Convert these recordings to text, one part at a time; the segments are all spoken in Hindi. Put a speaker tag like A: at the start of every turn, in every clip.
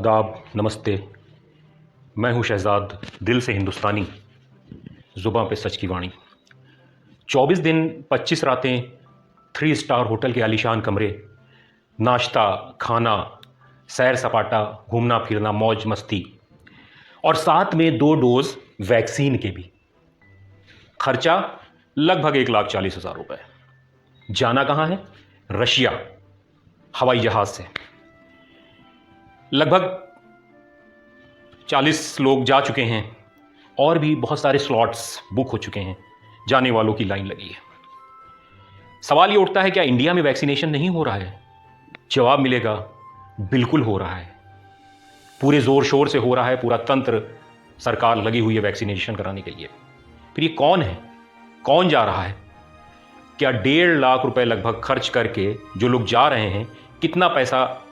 A: आदाब, नमस्ते। मैं हूं शहजाद, दिल से हिंदुस्तानी, ज़ुबां पे सच की वाणी। 24 दिन 25 रातें, 3 स्टार होटल के आलीशान कमरे, नाश्ता, खाना, सैर सपाटा, घूमना फिरना, मौज मस्ती और साथ में 2 डोज वैक्सीन के भी। खर्चा लगभग 1,40,000 रुपए। जाना कहाँ है? रशिया, हवाई जहाज से। लगभग 40 लोग जा चुके हैं और भी बहुत सारे स्लॉट्स बुक हो चुके हैं। जाने वालों की लाइन लगी है। सवाल ये उठता है, क्या इंडिया में वैक्सीनेशन नहीं हो रहा है? जवाब मिलेगा, बिल्कुल हो रहा है। पूरे जोर शोर से हो रहा है। पूरा तंत्र, सरकार लगी हुई है वैक्सीनेशन कराने के लिए। फिर ये कौन है? कौन जा रहा है? क्या 1.5 लाख रुपए लगभग खर्च करके जो लोग जा रहे हैं, कितना पैसा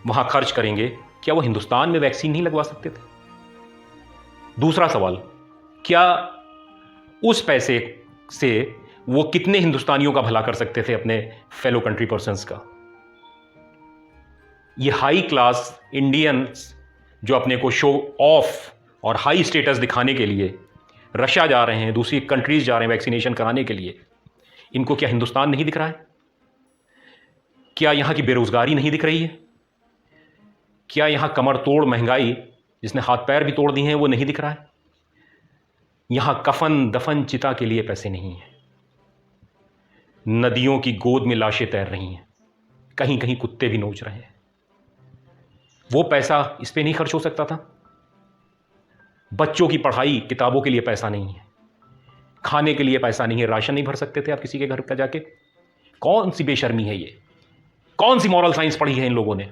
A: वहां खर्च करेंगे? क्या वो हिंदुस्तान में वैक्सीन नहीं लगवा सकते थे? दूसरा सवाल, क्या उस पैसे से वो कितने हिंदुस्तानियों का भला कर सकते थे, अपने फेलो कंट्री पर्सन्स का? ये हाई क्लास इंडियंस जो अपने को शो ऑफ और हाई स्टेटस दिखाने के लिए रशिया जा रहे हैं, दूसरी कंट्रीज जा रहे हैं वैक्सीनेशन कराने के लिए, इनको क्या हिंदुस्तान नहीं दिख रहा है? क्या यहां की बेरोजगारी नहीं दिख रही है? क्या यहां कमर तोड़ महंगाई, जिसने हाथ पैर भी तोड़ दिए हैं, वो नहीं दिख रहा है? यहां कफन दफन चिता के लिए पैसे नहीं हैं। नदियों की गोद में लाशें तैर रही हैं, कहीं कहीं कुत्ते भी नोच रहे हैं। वो पैसा इस पे नहीं खर्च हो सकता था? बच्चों की पढ़ाई, किताबों के लिए पैसा नहीं है, खाने के लिए पैसा नहीं है, राशन नहीं भर सकते थे आप किसी के घर का जाके? कौन सी बेशर्मी है ये? कौन सी मॉरल साइंस पढ़ी है इन लोगों ने?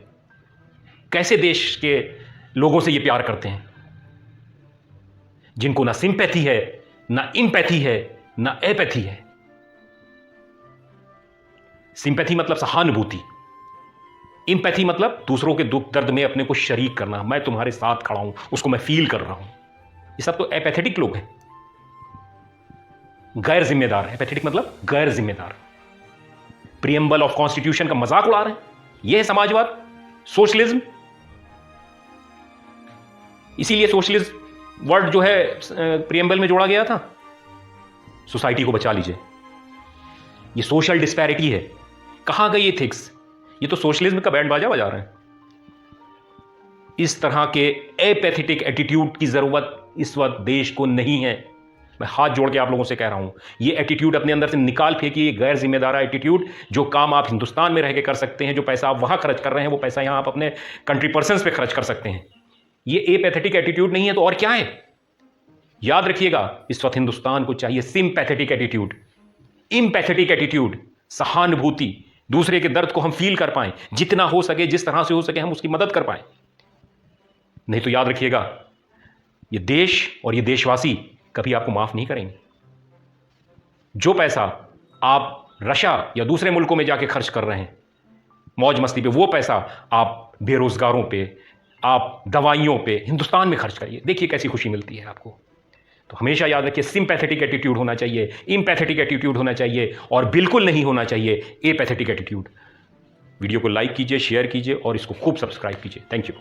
A: कैसे देश के लोगों से ये प्यार करते हैं, जिनको ना सिंपैथी है, ना इंपैथी है, ना एपैथी है। सिंपैथी मतलब सहानुभूति, इंपैथी मतलब दूसरों के दुख दर्द में अपने को शरीक करना। मैं तुम्हारे साथ खड़ा हूं, उसको मैं फील कर रहा हूं। ये सब तो एपैथेटिक लोग हैं, गैर जिम्मेदार। एपैथेटिक मतलब गैर जिम्मेदार। प्रियम्बल ऑफ कॉन्स्टिट्यूशन का मजाक उड़ा रहे हैं। यह है समाजवाद, सोशलिज्म। इसीलिए सोशलिज्म वर्ड जो है प्रियम्बल में जोड़ा गया था। सोसाइटी को बचा लीजिए। ये सोशल डिस्पैरिटी है। कहां गई एथिक्स? ये तो सोशलिज्म का बैंड बाजा बजा रहे हैं। इस तरह के एपैथेटिक एटीट्यूड की जरूरत इस वक्त देश को नहीं है। मैं हाथ जोड़ के आप लोगों से कह रहा हूं, ये एटीट्यूड अपने अंदर से निकाल फेंकिए। गैर जिम्मेदार एटीट्यूड। जो काम आप हिंदुस्तान में रह के कर सकते हैं, जो पैसा आप वहां खर्च कर रहे हैं, वो पैसा यहां आप अपने कंट्री पर्सन्स पे खर्च कर सकते हैं। ये एपैथेटिक एटीट्यूड नहीं है तो और क्या है? याद रखिएगा, इस वक्त हिंदुस्तान को चाहिए सिंपैथेटिक एटीट्यूड, इंपैथेटिक एटीट्यूड, सहानुभूति। दूसरे के दर्द को हम फील कर पाएं, जितना हो सके, जिस तरह से हो सके हम उसकी मदद कर पाएं। नहीं तो याद रखिएगा, ये देश और ये देशवासी कभी आपको माफ नहीं करेंगे। जो पैसा आप रशिया या दूसरे मुल्कों में जाके खर्च कर रहे हैं मौज मस्ती पे, वो पैसा आप बेरोजगारों पे, आप दवाइयों पे, हिंदुस्तान में खर्च करिए। देखिए कैसी खुशी मिलती है आपको। तो हमेशा याद रखिए, सिंपैथेटिक एटीट्यूड होना चाहिए, इंपैथेटिक एटीट्यूड होना चाहिए, और बिल्कुल नहीं होना चाहिए एपैथेटिक एटीट्यूड। वीडियो को लाइक कीजिए, शेयर कीजिए और इसको खूब सब्सक्राइब कीजिए। Thank you.